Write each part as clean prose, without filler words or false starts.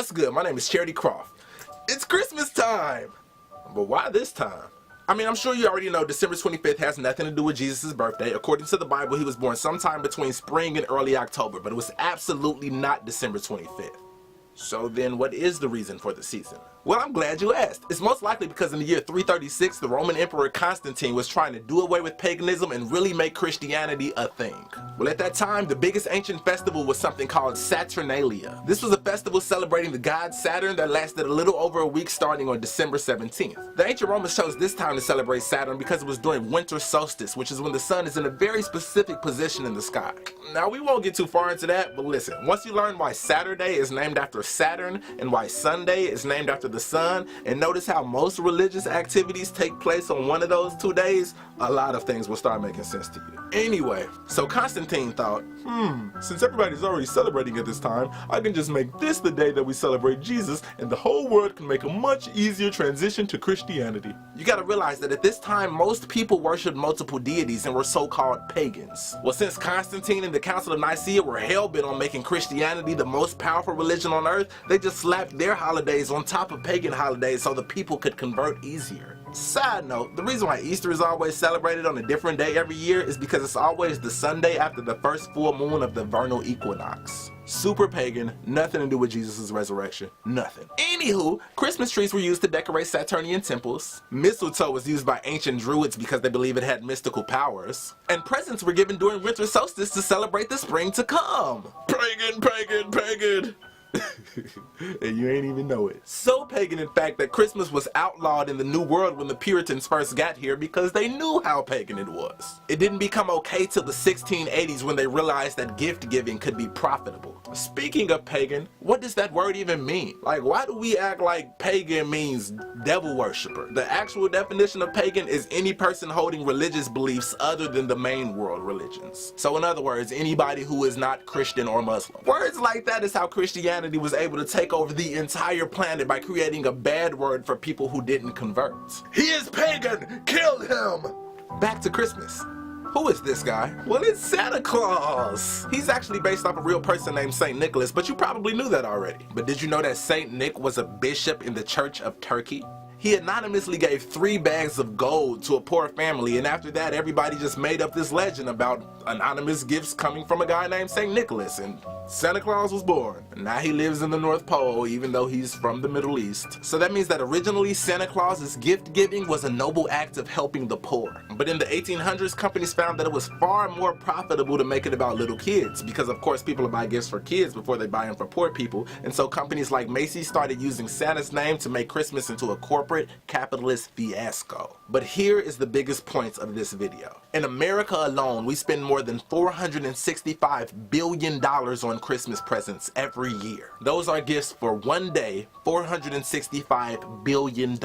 What's good? My name is Croff. It's Christmas time! But why this time? I mean, I'm sure you already know December 25th has nothing to do with Jesus' birthday. According to the Bible, he was born sometime between spring and early October, but it was absolutely not December 25th. So then what is the reason for the season? Well, I'm glad you asked. It's most likely because in the year 336, the Roman Emperor Constantine was trying to do away with paganism and really make Christianity a thing. Well, at that time, the biggest ancient festival was something called Saturnalia. This was a festival celebrating the god Saturn that lasted a little over a week starting on December 17th. The ancient Romans chose this time to celebrate Saturn because it was during winter solstice, which is when the sun is in a very specific position in the sky. Now, we won't get too far into that, but listen, once you learn why Saturday is named after Saturn and why Sunday is named after the sun, and notice how most religious activities take place on one of those 2 days, a lot of things will start making sense to you. Anyway, so Constantine thought, since everybody's already celebrating at this time, I can just make this the day that we celebrate Jesus, and the whole world can make a much easier transition to Christianity. You gotta realize that at this time, most people worshiped multiple deities and were so-called pagans. Well, since Constantine and the Council of Nicaea were hell-bent on making Christianity the most powerful religion on earth, they just slapped their holidays on top of pagan holidays so the people could convert easier. Side note, the reason why Easter is always celebrated on a different day every year is because it's always the Sunday after the first full moon of the vernal equinox. Super pagan, nothing to do with Jesus' resurrection, nothing. Anywho, Christmas trees were used to decorate Saturnian temples, mistletoe was used by ancient druids because they believe it had mystical powers, and presents were given during winter solstice to celebrate the spring to come. Pagan, pagan, pagan! And you ain't even know it. So pagan, in fact, that Christmas was outlawed in the New World when the Puritans first got here because they knew how pagan it was. It didn't become okay till the 1680s when they realized that gift giving could be profitable. Speaking of pagan, what does that word even mean? Like, why do we act like pagan means devil worshiper? The actual definition of pagan is any person holding religious beliefs other than the main world religions. So in other words, anybody who is not Christian or Muslim. Words like that is how Christianity was able to take over the entire planet by creating a bad word for people who didn't convert. He is pagan! Kill him! Back to Christmas. Who is this guy? Well, it's Santa Claus! He's actually based off a real person named Saint Nicholas, but you probably knew that already. But did you know that Saint Nick was a bishop in the Church of Turkey? He anonymously gave 3 bags of gold to a poor family, and after that everybody just made up this legend about anonymous gifts coming from a guy named St. Nicholas, and Santa Claus was born. Now he lives in the North Pole even though he's from the Middle East. So that means that originally Santa Claus's gift giving was a noble act of helping the poor. But in the 1800s, companies found that it was far more profitable to make it about little kids, because of course people buy gifts for kids before they buy them for poor people, and so companies like Macy's started using Santa's name to make Christmas into a corporate capitalist fiasco. But here is the biggest point of this video. In America alone, we spend more than $465 billion on Christmas presents every year. Those are gifts for one day, $465 billion.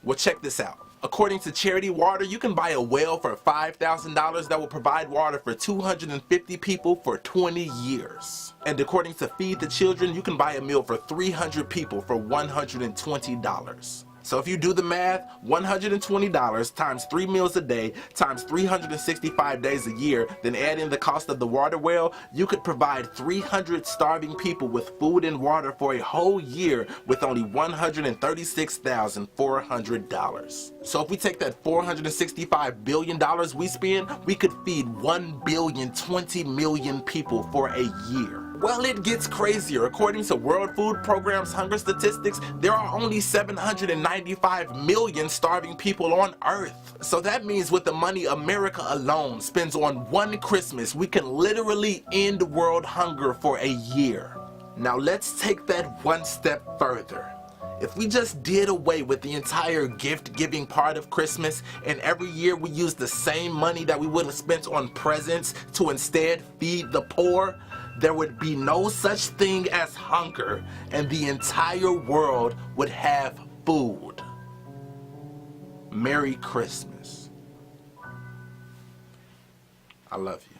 Well, check this out. According to Charity Water, you can buy a well for $5,000 that will provide water for 250 people for 20 years. And according to Feed the Children, you can buy a meal for 300 people for $120. So if you do the math, $120 times 3 meals a day times 365 days a year, then add in the cost of the water well, you could provide 300 starving people with food and water for a whole year with only $136,400. So if we take that $465 billion we spend, we could feed 1,020,000,000 people for a year. Well, it gets crazier. According to World Food Programme's hunger statistics, there are only 795 million starving people on Earth. So that means with the money America alone spends on one Christmas, we can literally end world hunger for a year. Now let's take that one step further. If we just did away with the entire gift-giving part of Christmas, and every year we use the same money that we would have spent on presents to instead feed the poor, there would be no such thing as hunger, and the entire world would have food. Merry Christmas. I love you.